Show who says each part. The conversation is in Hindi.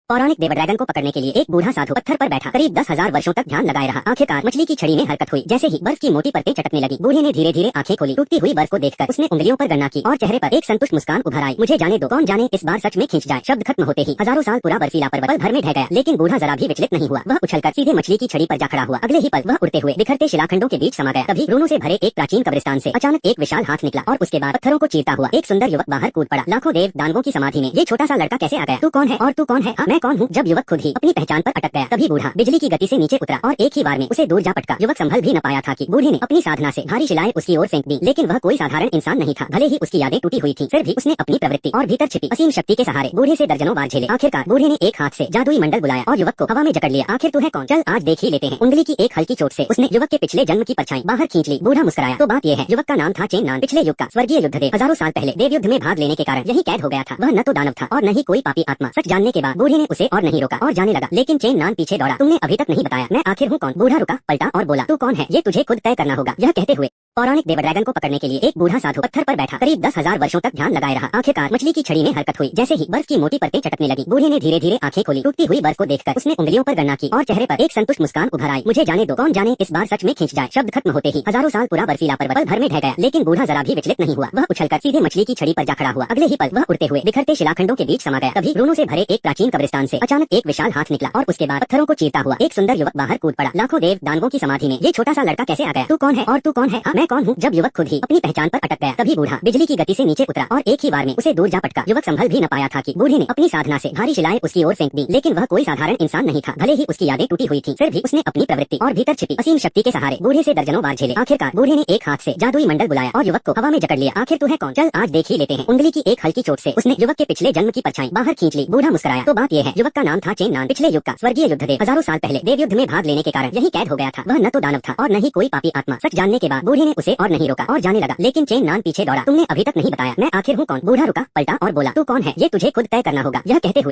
Speaker 1: पौराणिक देव ड्रैगन को पकड़ने के लिए एक बूढ़ा साधु पत्थर पर बैठा करीब 10,000 वर्षों तक ध्यान लगाए रहा। आखिरकार मछली की छड़ी में हरकत हुई। जैसे ही बर्फ की मोटी परतें चटकने लगी, बूढ़े ने धीरे धीरे आंखें खोली। टूटती हुई बर्फ को देखकर उसने उंगलियों पर गणना की और चेहरे पर एक संतुष्ट मुस्कान उभर आई। मुझे जाने दो, कौन जाने इस बार सच में खींच जाए। शब्द खत्म होते ही हजारों साल पूरा बर्फीला पर्वत पल भर में ढह गया, लेकिन बूढ़ा जरा भी विचलित नहीं हुआ। वह उछलकर सीधे मछली की छड़ी पर जा खड़ा हुआ। अगले ही पल वह उड़ते हुए बिखरते शिलाखंडों के बीच समा गया। तभी रूणों से भरे एक प्राचीन कब्रिस्तान से अचानक एक विशाल हाथ निकला और उसके बाद पत्थरों को चीरता हुआ एक सुंदर युवक बाहर कूद पड़ा। लाखों देव दानवों की समाधि में ये छोटा सा लड़का कैसे आ गया? तू कौन है और तू कौन है? मैं कौन हूँ? जब युवक खुद ही अपनी पहचान पर अटक गया, तभी बूढ़ा बिजली की गति से नीचे उतरा और एक ही बार में उसे दूर जा पटका। युवक संभल भी न पाया था कि बूढ़े ने अपनी साधना से भारी शिलाएं उसकी ओर फेंक दी। लेकिन वह कोई साधारण इंसान नहीं था। भले ही उसकी यादें टूटी हुई थी, फिर भी उसने अपनी प्रवृत्ति और भीतर छिपी असीम शक्ति के सहारे बूढ़े से दर्जनों बार झेले। आखिरकार बूढ़े ने एक हाथ से जादुई मंडल बुलाया और युवक को हवा में जकड़ लिया। आखिर तू है कौन? चल आज देख ही लेते हैं। उंगली की एक हल्की चोट से उसने युवक के पिछले जन्म की परछाई बाहर खींच ली। बूढ़ा मुस्कुराया। तो बात यह है, युवक का नाम था चेन्नान। पिछले युग का स्वर्गीय युद्धदेव हजारों साल पहले देव युद्ध में भाग लेने के कारण यही कैद हो गया था। वह न तो दानव था और न ही कोई पापी आत्मा। सच जानने के बाद बूढ़े ने उसे और नहीं रोका और जाने लगा। लेकिन चेन्नान पीछे दौड़ा। तुमने अभी तक नहीं बताया मैं आखिर हूँ कौन? बूढ़ा रुका, पलटा और बोला, तू कौन है ये तुझे खुद तय करना होगा। यह कहते हुए पौराणिक देव ड्रैगन को पकड़ने के लिए एक बूढ़ा साधु पत्थर पर बैठा करीब 10,000 वर्षों तक ध्यान लगाए रहा। आखिरकार मछली की छड़ी में हरकत हुई। जैसे ही बर्फ की मोटी परतें चटकने लगी, बूढ़े ने धीरे धीरे आंखें खोली। टूटती हुई बर्फ को देखकर उसने उंगलियों पर गणना की और चेहरे पर एक संतुष्ट मुस्कान उभर आई। मुझे जाने दो, कौन जाने इस बार सच में खींच जाए। शब्द खत्म होते ही हजारों साल पूरा बर्फीला पर्वत पल भर में ढह गया, लेकिन बूढ़ा जरा भी विचलित नहीं हुआ। वह उछलकर सीधे मछली की छड़ी पर जा खड़ा हुआ। अगले ही पल वह उड़ते हुए बिखरते शिलाखंडों के बीच समा गया। तभी रूणों से भरे एक प्राचीन कब्रिस्तान से अचानक एक विशाल हाथ निकला और उसके बाद पत्थरों को चीरता हुआ एक सुंदर युवक बाहर कूद पड़ा। लाखों देव दानवों की समाधि में ये छोटा सा लड़का कैसे आ गया? तू कौन है और तू कौन है? मैं कौन हूँ? जब युवक खुद ही अपनी पहचान पर अटक गया, तभी बूढ़ा बिजली की गति से नीचे उतरा और एक ही बार में उसे दूर जा पटका। युवक संभल भी न पाया था कि बूढ़े ने अपनी साधना से भारी शिलाएं उसकी ओर फेंक दी। लेकिन वह कोई साधारण इंसान नहीं था। भले ही उसकी यादें टूटी हुई थी, फिर भी उसने अपनी प्रवृत्ति और भीतर छिपी असीम शक्ति के सहारे बूढ़े से दर्जनों बार झेले। आखिरकार बूढ़े ने एक हाथ से जादुई मंडल बुलाया और युवक को हवा में जकड़ लिया। आखिर तू है कौन? चल आज देख ही लेते हैं। उंगली की एक हल्की चोट से उसने युवक के पिछले जन्म की परछाई बाहर खींच ली। बूढ़ा मुस्कुराया। तो बात यह है, युवक का नाम था चेन्नान। पिछले युग का स्वर्गीय युद्धदेव हजारों साल पहले देव युद्ध में भाग लेने के कारण यही कैद हो गया था। वह न तो दानव था और न ही कोई पापी आत्मा। सच जानने के बाद बूढ़े ने उसे और नहीं रोका और जाने लगा। लेकिन चेन्नान पीछे दौड़ा। तुमने अभी तक नहीं बताया मैं आखिर हूँ कौन? बूढ़ा रुका, पलटा और बोला, तू कौन है ये तुझे खुद तय करना होगा। यह कहते हुए